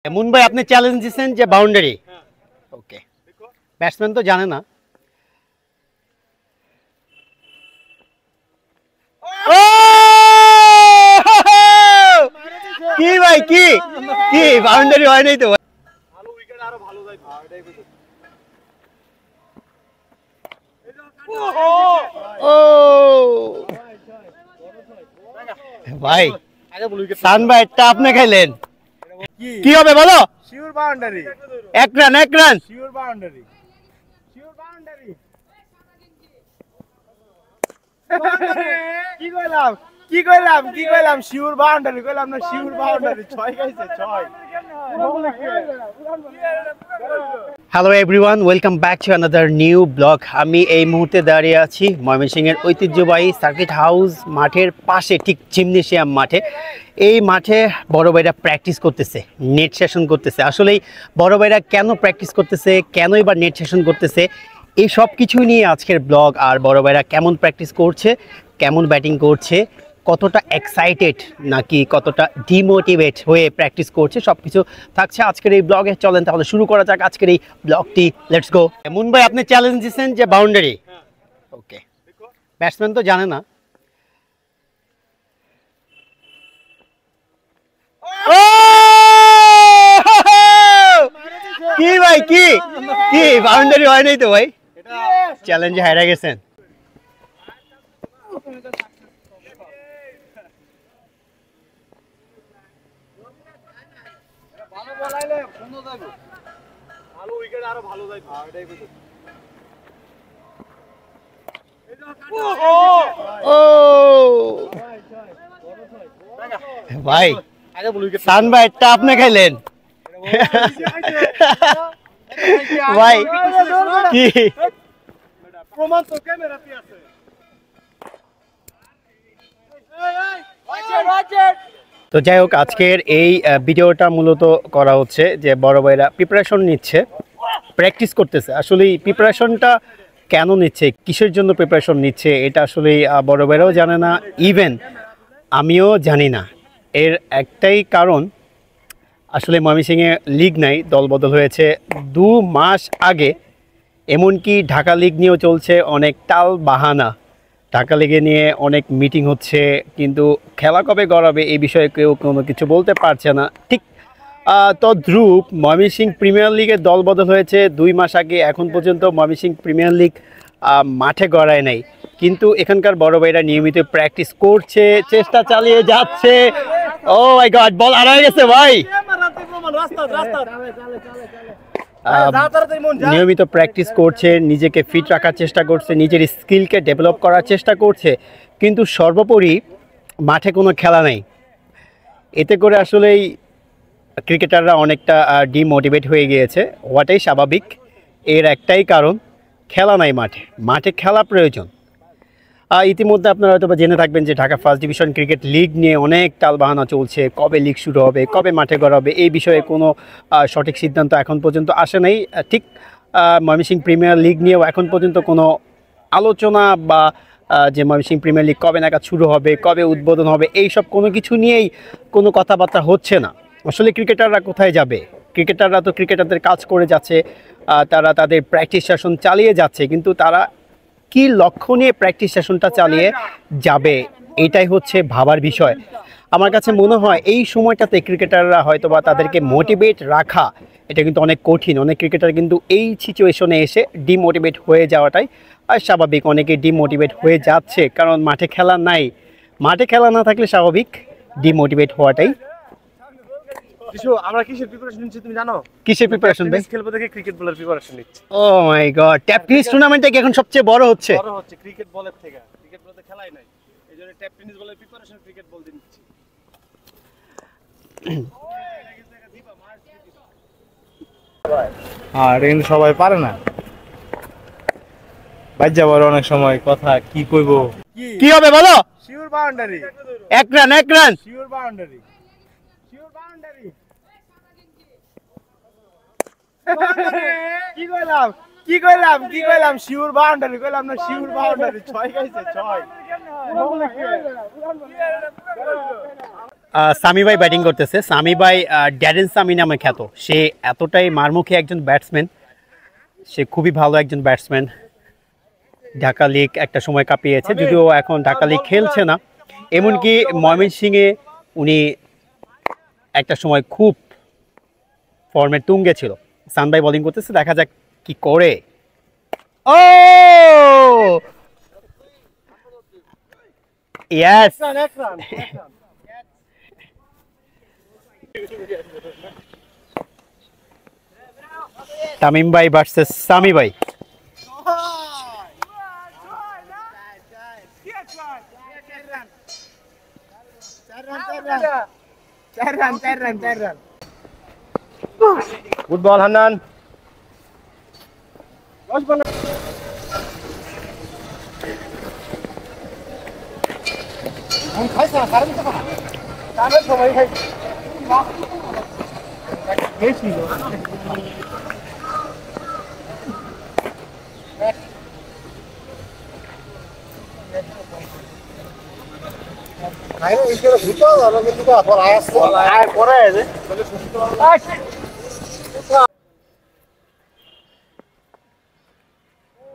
এমন ভাই আপনি চ্যালেঞ্জ দিচ্ছেন যে বাউন্ডারি। ওকে, ব্যাটসম্যান তো জানে না। কি ভাই কি কি বাউন্ডারি হয় নাই তো ভাই। ও ভাই সান ভাইটা আপনি খাইলেন, কি হবে বলো? শিওর বাউন্ডারি, এক রান এক run. Sure boundary, sure boundary. কি কইলাম কি কইলাম কি কইলাম শিওর বাউন্ডারি কইলাম না, শিওর বাউন্ডারি। ছয় খাইছে ছয়। Hello everyone, welcome back to another new blog. আমি এই মুহূর্তে দাঁড়িয়ে আছি ময়মনসিংহের ঐতিহ্যবাহী সার্কিট হাউস মাঠের পাশে, ঠিক জিমনেশিয়াম মাঠে। এই মাঠে বড় ভাইরা প্র্যাকটিস করতেছে, নেট সেশন করতেছে। আসলেই বড় ভাইরা কেন প্র্যাকটিস করতেছে, কেনই বা নেট সেশন করতেছে, এই সব কিছুই নিয়ে আজকের ব্লগ। আর বড় ভাইরা কেমন প্র্যাকটিস করছে, কেমন ব্যাটিং করছে, কতটা এক্সাইটেড নাকি কতটা ডিমোটিভেট হয়ে প্র্যাকটিস করছে, সব কিছু থাকছে আজকের এই ব্লগে। চলেন তাহলে শুরু করা যাক আজকের এই ব্লগটি। Let's go. এমন ভাই আপনি চ্যালেঞ্জ দিচ্ছেন যে বাউন্ডারি। ওকে, ব্যাটসম্যান তো জানে না। কি ভাই কি কি বাউন্ডারি হয় নাই তো ভাই, চ্যালেঞ্জে হারা গেছেন। ভাই সান ভাইটা আপনি খাইলেন ভাই, কি প্রমাণ তো ক্যামেরাতে আছে। তো যাই হোক, আজকের এই ভিডিওটা মূলত করা হচ্ছে যে বড় ভাইরা প্রিপারেশন নিচ্ছে, প্র্যাকটিস করতেছে। আসলে এই প্রিপারেশনটা কেন নিচ্ছে, কিসের জন্য প্রিপারেশন নিচ্ছে, এটা আসলে বড় ভাইরাও জানে না, ইভেন আমিও জানি না। এর একটাই কারণ, আসলে ময়মনসিংহে লিগ নাই, দলবদল হয়েছে 2 মাস আগে। এমনকি ঢাকা লিগ নিয়েও চলছে অনেক টাল বাহানা, ঢাকা লিগে নিয়ে অনেক মিটিং হচ্ছে, কিন্তু খেলা কবে গড়াবে এই বিষয়ে কেউ কোনো কিছু বলতে পারছে না। ঠিক তদ্রূপ ময়মনসিংহ প্রিমিয়ার লিগের দলবদল হয়েছে 2 মাস আগে, এখন পর্যন্ত ময়মনসিংহ প্রিমিয়ার লিগ মাঠে গড়ায় নাই। কিন্তু এখানকার বড় ভাইরা নিয়মিত প্র্যাকটিস করছে, চেষ্টা চালিয়ে যাচ্ছে। ও মাই গড, বল হারিয়ে গেছে ভাই। নিয়মিত প্র্যাকটিস করছে, নিজেকে ফিট রাখার চেষ্টা করছে, নিজের স্কিলকে ডেভেলপ করার চেষ্টা করছে, কিন্তু সর্বোপরি মাঠে কোনো খেলা নেই। এতে করে আসলেই ক্রিকেটাররা অনেকটা ডিমোটিভেট হয়ে গিয়েছে, হওয়াটাই স্বাভাবিক। এর একটাই কারণ, খেলা নাই মাঠে, মাঠে খেলা প্রয়োজন। ইতিমধ্যে আপনারা হয়তো বা জেনে থাকবেন যে Dhaka first division cricket league নিয়ে অনেক টালবাহানা চলছে, কবে লিগ শুরু হবে, কবে মাঠে গড়াবে, এই বিষয়ে কোনো সঠিক সিদ্ধান্ত এখন পর্যন্ত আসে নাই। ঠিক ময়মনসিংহ প্রিমিয়ার লিগ নিয়েও এখন পর্যন্ত কোনো আলোচনা বা যে ময়মনসিংহ প্রিমিয়ার লিগ কবে নাগাদ শুরু হবে, কবে উদ্বোধন হবে, এই সব কোনো কিছু নিয়েই কোনো কথাবার্তা হচ্ছে না। আসলে ক্রিকেটাররা কোথায় যাবে? ক্রিকেটাররা তো ক্রিকেটারদের কাজ করে যাচ্ছে, তারা তাদের প্র্যাকটিস সেশন চালিয়ে যাচ্ছে, কিন্তু তারা কি লক্ষ্য নিয়ে প্র্যাকটিস সেশনটা চালিয়ে যাবে, এটাই হচ্ছে ভাবার বিষয়। আমার কাছে মনে হয় এই সময়টাতে ক্রিকেটাররা হয়তো বা তাদেরকে মোটিভেট রাখা, এটা কিন্তু অনেক কঠিন। অনেক ক্রিকেটার কিন্তু এই সিচুয়েশনে এসে ডিমোটিভেট হয়ে যাওয়াটাই স্বাভাবিক। অনেকে ডিমোটিভেট হয়ে যাচ্ছে কারণ মাঠে খেলা নাই। মাঠে খেলা না থাকলে স্বাভাবিক ডিমোটিভেট হওয়াটাই। আমরা কিসের প্রিপারেশন নিচ্ছি তুমি জানো? কিসের প্রিপারেশন ভাই? খেলবো দেখে ক্রিকেট বলের প্রিপারেশন নিচ্ছি। ও মাই গড, ট্যাপ টেনিস টুর্নামেন্টটা কি এখন সবচেয়ে বড় হচ্ছে? বড় হচ্ছে ক্রিকেট বলের থেকে। ক্রিকেট বলতে খেলাই নাই, এইজন্য ট্যাপ টেনিস বলের প্রিপারেশন ক্রিকেট বল দিয়ে নিচ্ছি। আর কিন্তু সবাই পারে না, বাইর যাবার অনেক সময় কথা কি কইবো। কি হবে বলো? শিওর বাউন্ডারি, এক রান এক run. Sure boundary, sure boundary. কি কইলাম কি কইলাম কি কইলাম শিওর বাউন্ডারি কইলাম না, শিওর বাউন্ডারি। ছয় খাইছে ছয়। সামি ভাই ব্যাটিং করতেছে। সামি ভাই ড্যারেন সামি নামে খ্যাত। সে এতটাই মারমুখী একজন ব্যাটসম্যান, সে খুবই ভালো একজন ব্যাটসম্যান। ঢাকা লিগ একটা সময় কাঁপিয়েছে, যদিও এখন ঢাকা লিগ খেলছে না। এমনকি ময়মনসিংহে উনি একটা সময় খুব ফর্মের তুঙ্গে ছিল। সান ভাই বোলিং করতেছে, দেখা যাক কি করে। ও ইয়েস, তামিম ভাই ভার্সেস সামি ভাই। চার রান। Good ball Hannan.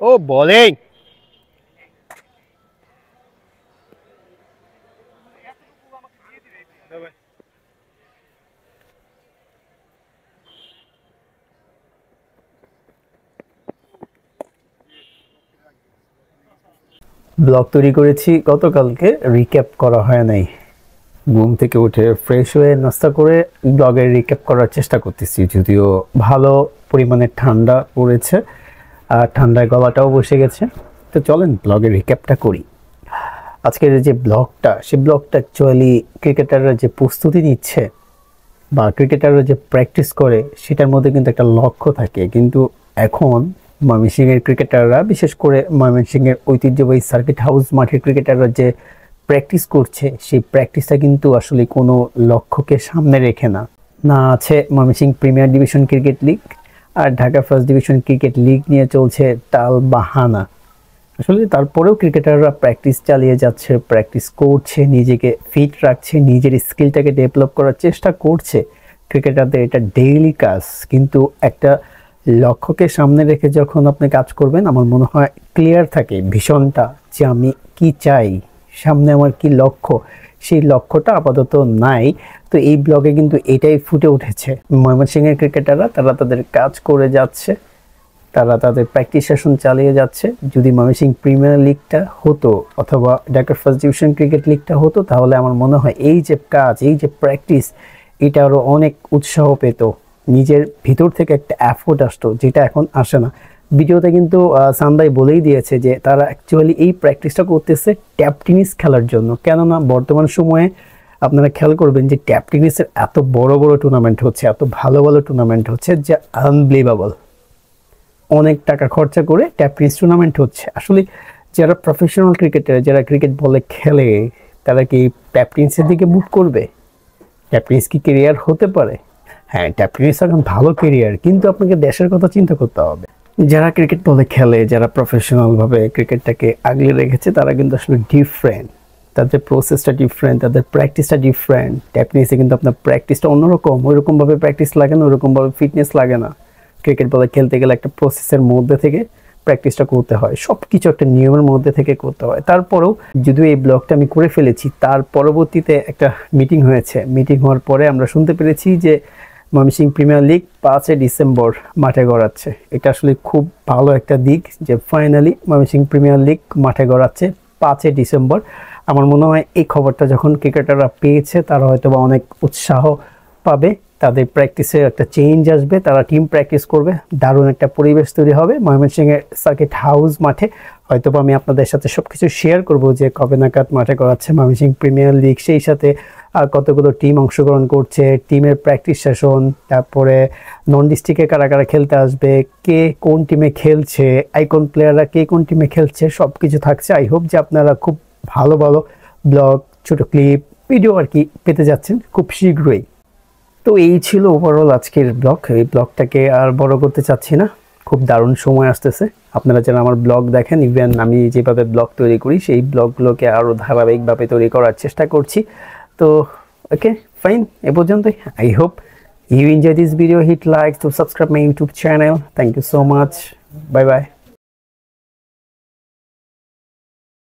ও বোলিং, ব্লগ তৈরি করেছি গতকালকে, রিক্যাপ করা হয় নাই। ঘুম থেকে উঠে ফ্রেশ হয়ে নাস্তা করে ব্লগের রিক্যাপ করার চেষ্টা করতেছি, যদিও ভালো পরিমাণে ঠান্ডা পড়েছে আর ঠান্ডায় গলাটাও বসে গেছে। তো চলেন ব্লগের রিক্যাপটা করি। আজকের যে ব্লগটা, সেই ব্লগটা অ্যাকচুয়ালি ক্রিকেটাররা যে প্রস্তুতি নিচ্ছে বা ক্রিকেটাররা যে প্র্যাকটিস করে সেটার মধ্যে কিন্তু একটা লক্ষ্য থাকে। কিন্তু এখন ময়মনসিংহের ক্রিকেটাররা, বিশেষ করে ময়মনসিংহের ঐতিহ্যবাহী সার্কিট হাউস মাঠের ক্রিকেটাররা যে প্র্যাকটিস করছে, সেই প্র্যাকটিসটা কিন্তু আসলে কোনো লক্ষ্যকে সামনে রেখে না। না আছে Mymensingh premier division cricket league, আর Dhaka first division cricket league নিয়ে চলছে টাল বাহানা। আসলে তারপরেও ক্রিকেটাররা প্র্যাকটিস চালিয়ে যাচ্ছে, প্র্যাকটিস করছে, নিজেকে ফিট রাখছে, নিজের স্কিলটাকে ডেভেলপ করার চেষ্টা করছে। ক্রিকেটারদের এটা ডেইলি কাজ। কিন্তু একটা লক্ষ্যকে সামনে রেখে যখন আপনি কাজ করবেন, আমার মনে হয় ক্লিয়ার থাকে ভিশনটা, যে আমি কি চাই, সামনে আমার কি লক্ষ্য। সেই লক্ষ্যটা আপাতত নাই। তো এই ব্লগে কিন্তু এটাই ফুটে উঠেছে। ময়মনসিংহের ক্রিকেটাররা তারা তাদের কাজ করে যাচ্ছে, তারা তাদের প্র্যাকটিস সেশন চালিয়ে যাচ্ছে। যদি ময়মনসিংহ প্রিমিয়ার লিগটা হতো অথবা ঢাকা ফার্স্ট ডিভিশন ক্রিকেট লিগটা হতো, তাহলে আমার মনে হয় এই যে কাজ, এই যে প্র্যাকটিস, এটা আরও অনেক উৎসাহ পেত, নিজের ভিতর থেকে একটা এফোর্ট আসতো, যেটা এখন আসে না। ভিডিওতে কিন্তু সান্দাই বলেই দিয়েছে যে তারা অ্যাকচুয়ালি এই প্র্যাকটিসটা করতেছে ট্যাপ টেনিস খেলার জন্য। কেননা বর্তমান সময়ে আপনারা খেয়াল করবেন যে ট্যাপ টেনিসের এত বড় বড় টুর্নামেন্ট হচ্ছে, এত ভালো ভালো টুর্নামেন্ট হচ্ছে, যা আনবিলিভেবল। অনেক টাকা খরচা করে ট্যাপ টেনিস টুর্নামেন্ট হচ্ছে। আসলে যারা প্রফেশনাল ক্রিকেটার, যারা ক্রিকেট বলে খেলে, তারা কি ট্যাপ টেনিসের দিকে মুভ করবে? ট্যাপ টেনিস কি কেরিয়ার হতে পারে? হ্যাঁ, ট্যাপ টেনিস এখন ভালো কেরিয়ার, কিন্তু আপনাকে দেশের কথা চিন্তা করতে হবে। যারা ক্রিকেট বলে খেলে, যারা প্রফেশনালভাবে ক্রিকেটটাকে আগলে রেখেছে, তারা কিন্তু আসলে ডিফারেন্ট। তাদের প্রসেসটা ডিফারেন্ট, তাদের প্র্যাকটিসটা ডিফারেন্ট। ট্যাপ টেনিসে কিন্তু আপনার প্র্যাকটিসটা অন্যরকম, ওইরকমভাবে প্র্যাকটিস লাগে না, ওইরকমভাবে ফিটনেস লাগে না। ক্রিকেট বলে খেলতে গেলে একটা প্রসেসের মধ্যে থেকে প্র্যাকটিসটা করতে হয়, সব কিছু একটা নিয়মের মধ্যে থেকে করতে হয়। তারপরেও যদিও এই ব্লগটা আমি করে ফেলেছি, তার পরবর্তীতে একটা মিটিং হয়েছে। মিটিং হওয়ার পরে আমরা শুনতে পেরেছি যে ময়মনসিংহ প্রিমিয়ার লিগ 5 ডিসেম্বর মাঠে গড়াচ্ছে। এটা আসলে খুব ভালো একটা দিক যে ফাইনালি ময়মনসিংহ প্রিমিয়ার লিগ মাঠে গড়াচ্ছে 5 ডিসেম্বর। আমার মনে হয় এই খবরটা যখন ক্রিকেটাররা পেয়েছে, তারা হয়তো বা অনেক উৎসাহ পাবে, তাদের প্র্যাকটিসে একটা চেঞ্জ আসবে, তারা টিম প্র্যাকটিস করবে, দারুণ একটা পরিবেশ তৈরি হবে ময়মনসিংহের সার্কিট হাউস মাঠে। হয়তো আমি আপনাদের সাথে সব কিছু শেয়ার করবো যে কবে নাগাদ মাঠে করাচ্ছে ময়মনসিংহ প্রিমিয়ার লিগ, সেই সাথে কতগুলো টিম অংশগ্রহণ করছে, টিমের প্র্যাকটিস সেশন, তারপরে নন ডিস্ট্রিক্টে কারা কারা খেলতে আসবে, কে কোন টিমে খেলছে, আইকন প্লেয়াররা কে কোন টিমে খেলছে, সব কিছু থাকছে। আই হোপ যে আপনারা খুব ভালো ভালো ব্লগ, ছোটো ক্লিপ, ভিডিও আর কি পেতে যাচ্ছেন খুব শীঘ্রই। তো এই ছিল ওভারঅল আজকের ব্লগ। এই ব্লগটাকে আর বড় করতে চাচ্ছি না, খুব দারুণ সময় আসতেছে। আপনারা যারা আমার ব্লগ দেখেন, ইভেন আমি যেভাবে ব্লগ তৈরি করি, সেই ব্লগগুলোকে আরও ধারাবাহিকভাবে তৈরি করার চেষ্টা করছি। তো ওকে ফাইন, এ পর্যন্তই। I hope you enjoy this video, hit like, to subscribe my YouTube channel. Thank you so much, bye by.